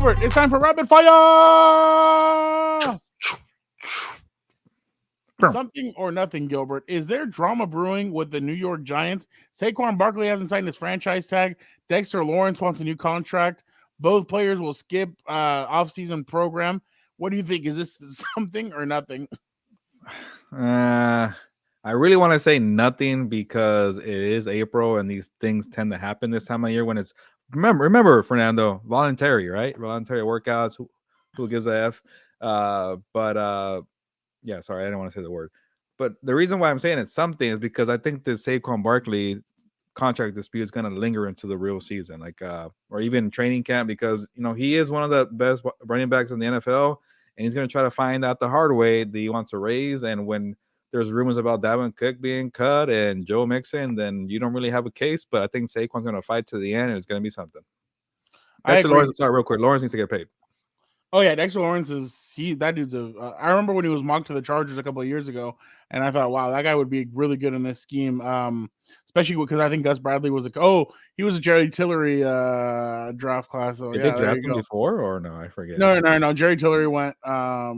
Gilbert, it's time for rapid fire. Something or nothing, Gilbert. Is there drama brewing with the New York Giants? Saquon Barkley hasn't signed his franchise tag. Dexter Lawrence wants a new contract. Both players will skip off-season program. What do you think? Is this something or nothing? I really want to say nothing because it is April and these things tend to happen this time of year when it's remember Fernando, voluntary, right? Voluntary workouts. Who gives a F? Yeah, sorry, I didn't want to say the word. But the reason why I'm saying it's something is because I think the Saquon Barkley contract dispute is going to linger into the real season, or even training camp, because he is one of the best running backs in the NFL, and he's going to try to find out the hard way that he wants to raise. And when there's rumors about Dalvin Cook being cut and Joe Mixon, then you don't really have a case. But I think Saquon's going to fight to the end, and it's going to be something. Dexter Lawrence, sorry, real quick. Lawrence needs to get paid. Oh yeah, Dexter Lawrence that dude's I remember when he was mocked to the Chargers a couple of years ago, and I thought, wow, that guy would be really good in this scheme. Especially because I think Gus Bradley was he was a Jerry Tillery draft class. So did they draft him before or no? I forget. No. Jerry Tillery went. I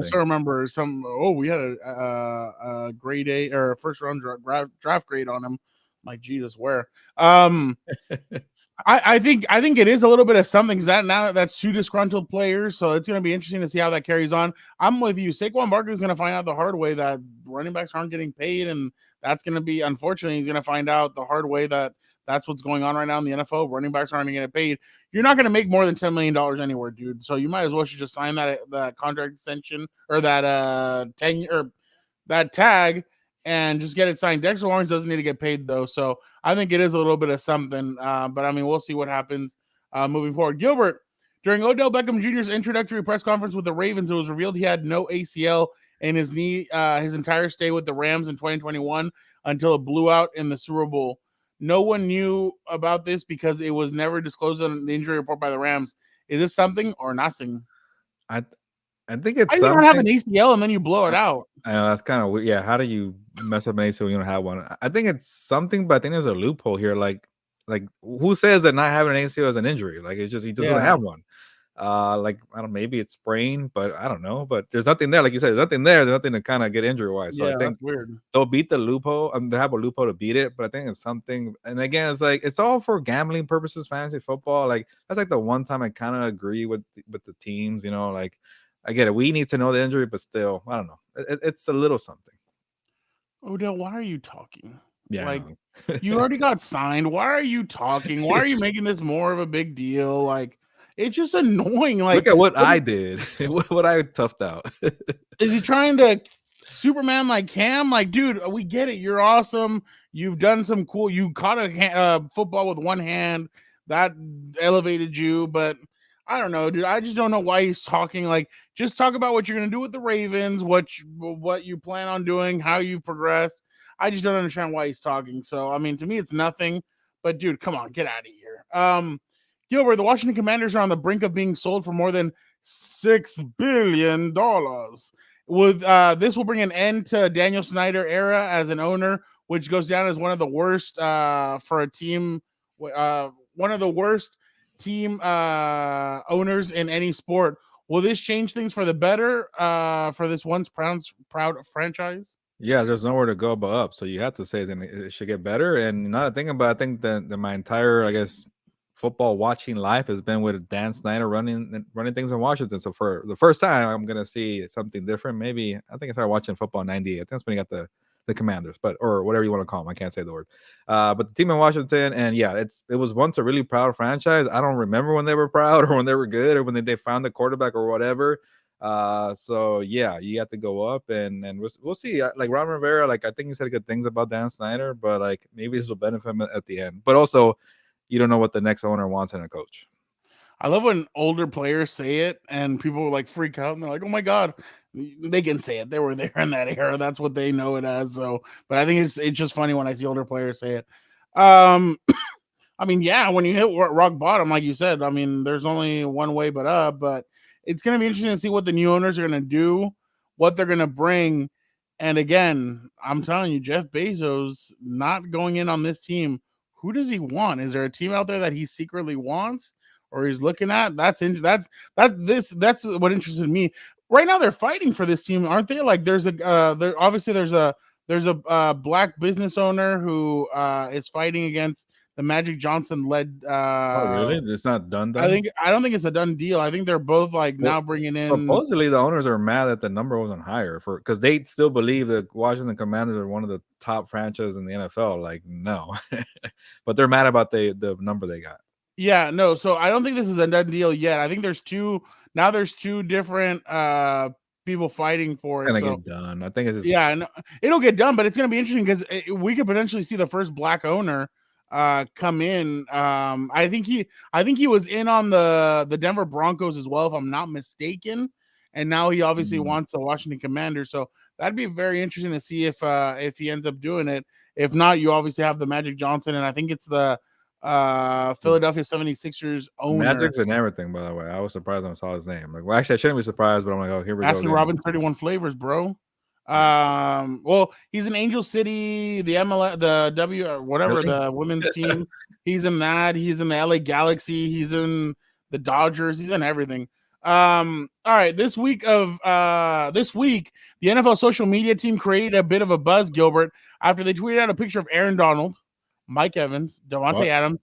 still remember we had a grade A or first round draft grade on him. Like Jesus, where? I think it is a little bit of something that's two disgruntled players, so it's going to be interesting to see how that carries on. I'm with you. Saquon Barkley is going to find out the hard way that running backs aren't getting paid, and that's going to be, unfortunately, he's going to find out the hard way that that's what's going on right now in the NFL. Running backs aren't going to get paid. You're not going to make more than $10 million anywhere, dude. So you might as well just sign that contract extension or that 10 or that tag and just get it signed. Dexter Lawrence doesn't need to get paid, though, so I think it is a little bit of something, but, I mean, we'll see what happens moving forward. Gilbert, during Odell Beckham Jr.'s introductory press conference with the Ravens, it was revealed he had no ACL in his knee his entire stay with the Rams in 2021 until it blew out in the Super Bowl. No one knew about this because it was never disclosed on the injury report by the Rams. Is this something or nothing? I think it's something. You don't have an ACL and then you blow it out. I know that's kind of weird. Yeah, how do you mess up an ACL when you don't have one? I think it's something, but I think there's a loophole here. Like who says that not having an ACL is an injury? Like it's just he doesn't have one. I don't. Maybe it's sprained, but I don't know. But there's nothing there, like you said. There's nothing there. There's nothing to kind of get injury wise. So I think that's weird. They'll beat the loophole. They have a loophole to beat it, but I think it's something. And again, it's like it's all for gambling purposes. Fantasy football, like that's like the one time I kind of agree with the teams. Like. I get it. We need to know the injury, but still, I don't know. It's a little something. Odell, why are you talking? Yeah, you already got signed. Why are you talking? Why are you making this more of a big deal? Like, it's just annoying. Like, look at what I did. What I toughed out. Is he trying to Superman like Cam? Like, dude, we get it. You're awesome. You've done some cool. You caught a football with one hand. That elevated you, but. I don't know, dude. I just don't know why he's talking. Like, just talk about what you're going to do with the Ravens, what you plan on doing, how you've progressed. I just don't understand why he's talking. So, I mean, to me, it's nothing. But, dude, come on, get out of here. Gilbert, the Washington Commanders are on the brink of being sold for more than $6 billion. This will bring an end to Daniel Snyder era as an owner, which goes down as one of the worst for a team. One of the worst team owners in any sport. Will this change things for the better for this once proud franchise? Yeah, there's nowhere to go but up. So you have to say that it should get better. And not a thing about, I think that my entire, I guess, football watching life has been with Dan Snyder running things in Washington. So for the first time, I'm gonna see something different. Maybe I think I started watching football in '98. I think that's when he got the Commanders, or whatever you want to call them. I can't say the word. But the team in Washington, and yeah, it was once a really proud franchise. I don't remember when they were proud or when they were good or when they found the quarterback or whatever. So yeah, you have to go up and we'll see. Like Ron Rivera, like I think he said good things about Dan Snyder, but like maybe this will benefit him at the end. But also, you don't know what the next owner wants in a coach. I love when older players say it and people like freak out and they're like, "Oh my god." They can say it. They were there in that era. That's what they know it as. So, but I think it's just funny when I see older players say it. I mean, yeah, when you hit rock bottom, like you said, I mean, there's only one way but up. But it's going to be interesting to see what the new owners are going to do, what they're going to bring. And again, I'm telling you, Jeff Bezos not going in on this team. Who does he want? Is there a team out there that he secretly wants? or he's looking at. That's what interested me. Right now, they're fighting for this team, aren't they? Like, there's a black business owner who is fighting against the Magic Johnson led. Oh, really? It's not done. I don't think it's a done deal. I think they're both like now bringing in. Supposedly, the owners are mad that the number wasn't higher because they still believe that Washington Commanders are one of the top franchises in the NFL. Like, no, but they're mad about the number they got. Yeah, no. So I don't think this is a done deal yet. I think there's two different people fighting for it. It's gonna get done. I think it's just, yeah, no, it'll get done, but it's gonna be interesting because we could potentially see the first black owner come in. I think he was in on the Denver Broncos as well, if I'm not mistaken, and now he obviously wants the Washington Commanders. So that'd be very interesting to see if he ends up doing it. If not, you obviously have the Magic Johnson, and I think it's the Philadelphia 76ers owner. Magic's and everything, by the way. I was surprised when I saw his name. Like, well, actually, I shouldn't be surprised, but I'm like, oh, here we go. Baskin Robbins 31 flavors, bro. Well, he's in Angel City, the MLS, the W, or whatever, really? The women's team. He's in that. He's in the LA Galaxy. He's in the Dodgers. He's in everything. All right. This week, the NFL social media team created a bit of a buzz, Gilbert, after they tweeted out a picture of Aaron Donald, Mike Evans, Devontae Adams,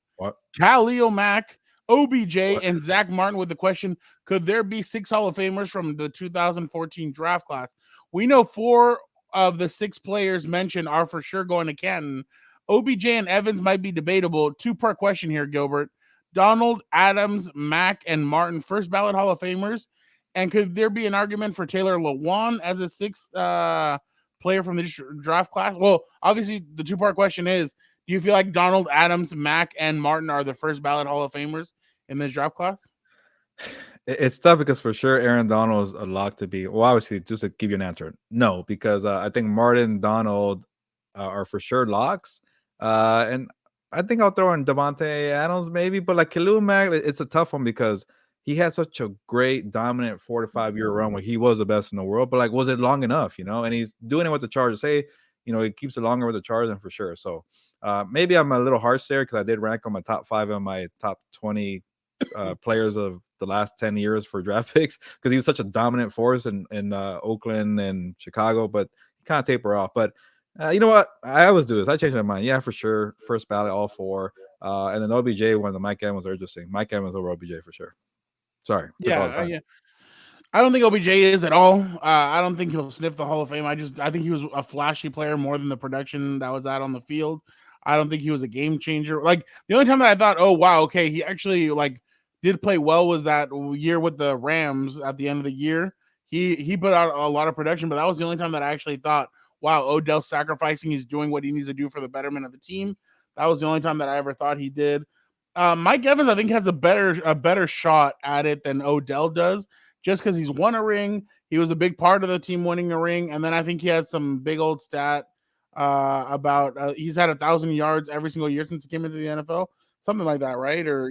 Khalil Mack, OBJ, and Zach Martin with the question, could there be 6 Hall of Famers from the 2014 draft class? We know 4 of the 6 players mentioned are for sure going to Canton. OBJ and Evans might be debatable. 2-part question here, Gilbert. Donald, Adams, Mack, and Martin, first ballot Hall of Famers. And could there be an argument for Taylor Lewan as a 6th player from the draft class? Well, obviously, the 2-part question is, do you feel like Donald, Adams, Mack, and Martin are the first ballot Hall of Famers in this draft class? It's tough because for sure Aaron Donald is a lock to be. Well, obviously, just to give you an answer, no, because I think Martin, Donald are for sure locks. And I think I'll throw in Devontae Adams maybe, but like Khalil Mack, it's a tough one because he had such a great, dominant 4 to 5 year run where he was the best in the world. But like, was it long enough? And he's doing it with the Chargers. Hey, he keeps it longer with the Chargers, and for sure. So maybe I'm a little harsh there because I did rank on my top 5 and my top 20 players of the last 10 years for draft picks because he was such a dominant force in Oakland and Chicago, but he kind of taper off. But you know what? I always do this. I change my mind. Yeah, for sure. First ballot, all 4. And then OBJ, one of the Mike Evans are interesting. Mike Evans over OBJ for sure. Sorry. Yeah. I don't think OBJ is at all. I don't think he'll sniff the Hall of Fame. I think he was a flashy player more than the production that was out on the field. I don't think he was a game changer. Like, the only time that I thought, oh, wow, okay, he actually, like, did play well was that year with the Rams at the end of the year. He put out a lot of production, but that was the only time that I actually thought, wow, Odell's sacrificing. He's doing what he needs to do for the betterment of the team. That was the only time that I ever thought he did. Mike Evans, I think, has a better shot at it than Odell does, just because he's won a ring. He was a big part of the team winning a ring. And then I think he has some big old stat about he's had 1,000 yards every single year since he came into the NFL. Something like that, right? Or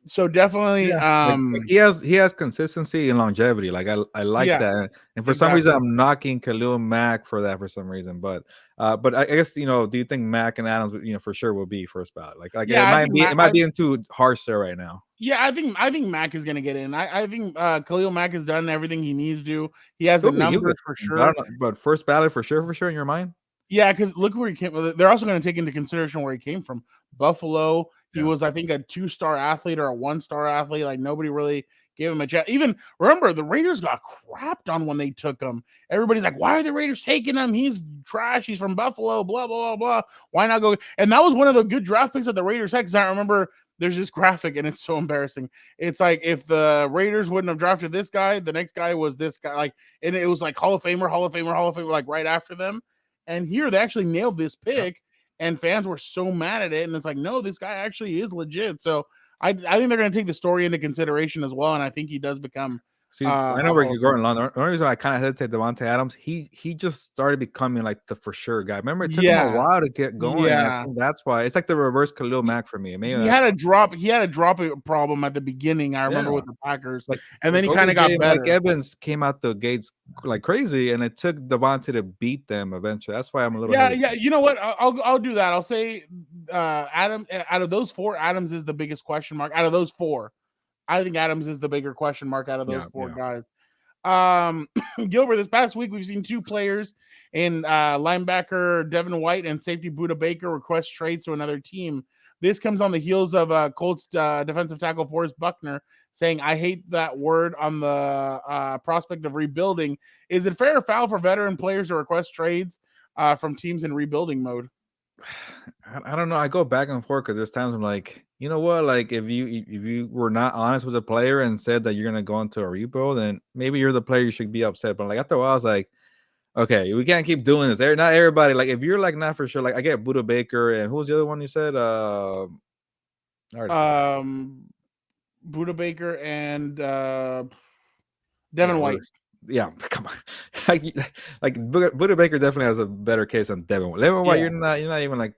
so definitely like he has consistency and longevity. Like I like that. And for some reason I'm knocking Khalil Mack for that for some reason. But I guess do you think Mack and Adams for sure will be first ballot? Like it might be too harsh there right now. Yeah, I think Mack is gonna get in. I think Khalil Mack has done everything he needs to. He has the numbers for sure. But first ballot for sure in your mind? Yeah, because look where he came. They're also going to take into consideration where he came from. Buffalo. He was, I think, a 2-star athlete or a 1-star athlete. Like, nobody really gave him a chance. Even remember, the Raiders got crapped on when they took him. Everybody's like, "Why are the Raiders taking him? He's trash. He's from Buffalo. Blah blah blah blah. Why not go?" And that was one of the good draft picks that the Raiders had. Because I remember there's this graphic, and it's so embarrassing. It's like if the Raiders wouldn't have drafted this guy, the next guy was this guy. Like, and it was like Hall of Famer, like right after them. And here they actually nailed this pick, and fans were so mad at it. And it's like, no, this guy actually is legit. So I think they're going to take the story into consideration as well. And I think he does become See, I know where you're going along. The only reason I kind of hesitate Devontae Adams, he just started becoming like the for sure guy. Remember, it took him a while to get going, and I think that's why it's like the reverse Khalil Mack for me. Maybe he had a drop problem at the beginning. I remember with the Packers, and then he kind of got better. Mike Evans came out the gates like crazy, and it took Devontae to beat them eventually. That's why I'm a little hesitant. You know what? I'll do that. I'll say Adam. Out of those four, Adams is the biggest question mark. Out of those four, I think Adams is the bigger question mark out of those four guys. Gilbert, this past week we've seen two players in linebacker Devin White and safety Budda Baker request trades to another team. This comes on the heels of Colts defensive tackle Forrest Buckner saying, "I hate that word on the prospect of rebuilding." Is it fair or foul for veteran players to request trades from teams in rebuilding mode? I don't know. I go back and forth because there's times I'm like, you know what? Like if you were not honest with a player and said that you're gonna go into a rebuild, then maybe you're the player you should be upset. But like after a while, I was like, okay, we can't keep doing this. Not everybody. Like if you're like not for sure. Like I get Budda Baker and who was the other one you said? Budda Baker and Devin White. Yeah, come on. like Budda Baker definitely has a better case than Devin White. Devin White, you're not even like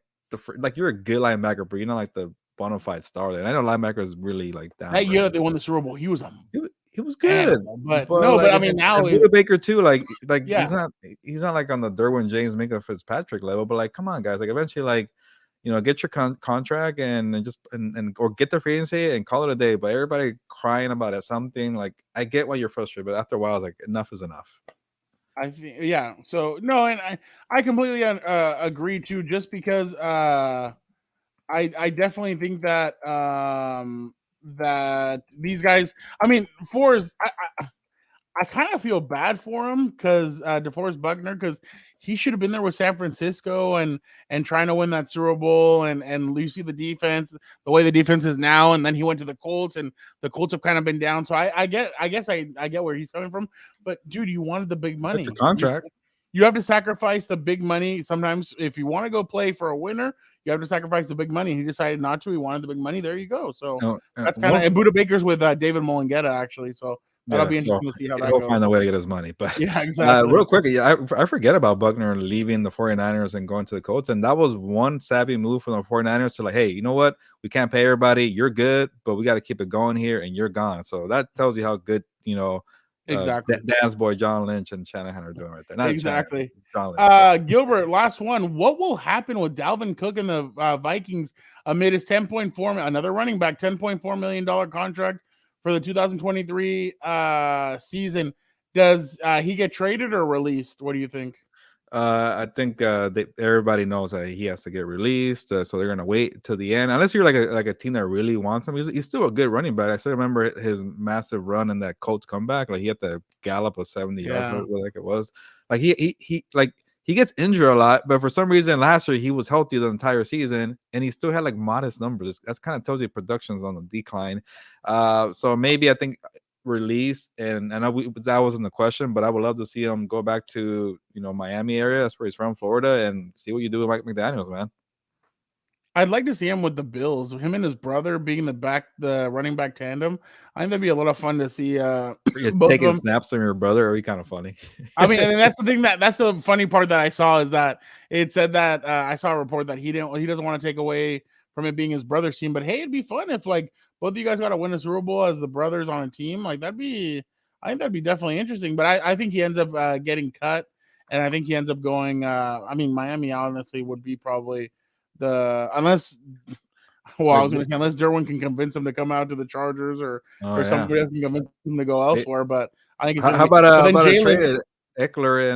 you're a good linebacker, but you're not like the bona fide star there. And I know linebackers really like down. That year they won the Super Bowl, he was good. But I mean now Budda Baker too, like he's not like on the Derwin James, Minka Fitzpatrick level, but like come on guys, like eventually like get your contract and just or get the free agency and call it a day. But everybody crying about it, something like I get why you're frustrated, but after a while, it's like enough is enough. I think, So no, and I completely agree too. Just because I definitely think that that these guys. I mean, I kind of feel bad for him because DeForest Buckner, because he should have been there with San Francisco and trying to win that Super Bowl and you see the defense, the way the defense is now, and then he went to the Colts and the Colts have kind of been down. So I guess I get where he's coming from, but dude, you wanted the big money. Your contract. You have to sacrifice the big money. Sometimes if you want to go play for a winner, you have to sacrifice the big money. He decided not to. He wanted the big money. There you go. So that's kind of, and Budda Baker's with David Molugheta actually. So that'll be interesting to see how that goes. He'll find a way to get his money. But yeah, exactly. Real quick, I forget about Buckner leaving the 49ers and going to the Colts. And that was one savvy move from the 49ers to like, hey, you know what? We can't pay everybody. You're good, but we got to keep it going here and you're gone. So that tells you how good, exactly. Dan's boy John Lynch and Shanahan are doing right there. Not exactly. John Lynch. Gilbert, last one. What will happen with Dalvin Cook and the Vikings amid his another running back, $10.4 million contract for the 2023 season? Does he get traded or released? What do you think? I think everybody knows that he has to get released, so they're gonna wait till the end. Unless you're like a team that really wants him, he's still a good running back. I still remember his massive run in that Colts comeback. Like he had to gallop of 70 yards, like it was. Like he gets injured a lot, but for some reason last year he was healthy the entire season, and he still had like modest numbers. That's kind of tells you production's on the decline. So maybe I think release, and I know that wasn't the question, but I would love to see him go back to Miami area. That's where he's from, Florida, and see what you do with Mike McDaniels, man. I'd like to see him with the Bills. Him and his brother being the running back tandem. I think that'd be a lot of fun to see. Taking snaps from your brother would be kind of funny. I mean, and that's the thing that's the funny part that I saw is that it said that I saw a report that he doesn't want to take away from it being his brother's team. But hey, it'd be fun if like both of you guys got to win a Super Bowl as the brothers on a team. Like I think that'd be definitely interesting. But I think he ends up getting cut, and I think he ends up going. Miami honestly would be probably unless Derwin can convince him to come out to the Chargers or somebody else can convince him to go elsewhere. But I think it's how about a trade? Eckler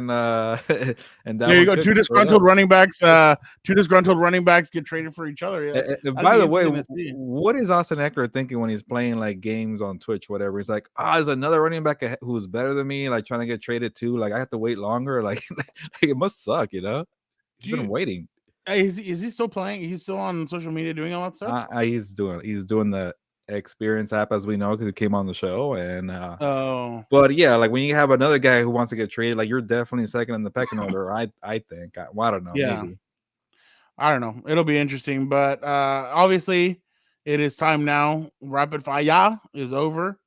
and there you go. Two disgruntled running backs. Two disgruntled running backs get traded for each other. By the way, what is Austin Eckler thinking when he's playing like games on Twitch, whatever? He's like, there's another running back who's better than me, like trying to get traded too. Like I have to wait longer. Like it must suck, He's been waiting. Is he still playing? He's still on social media doing all that stuff. He's doing the Experience app, as we know, because it came on the show. And but yeah, like when you have another guy who wants to get traded, like you're definitely second in the pecking order. I think. I don't know. Yeah, maybe. I don't know. It'll be interesting, but obviously, it is time now. Rapid fire is over.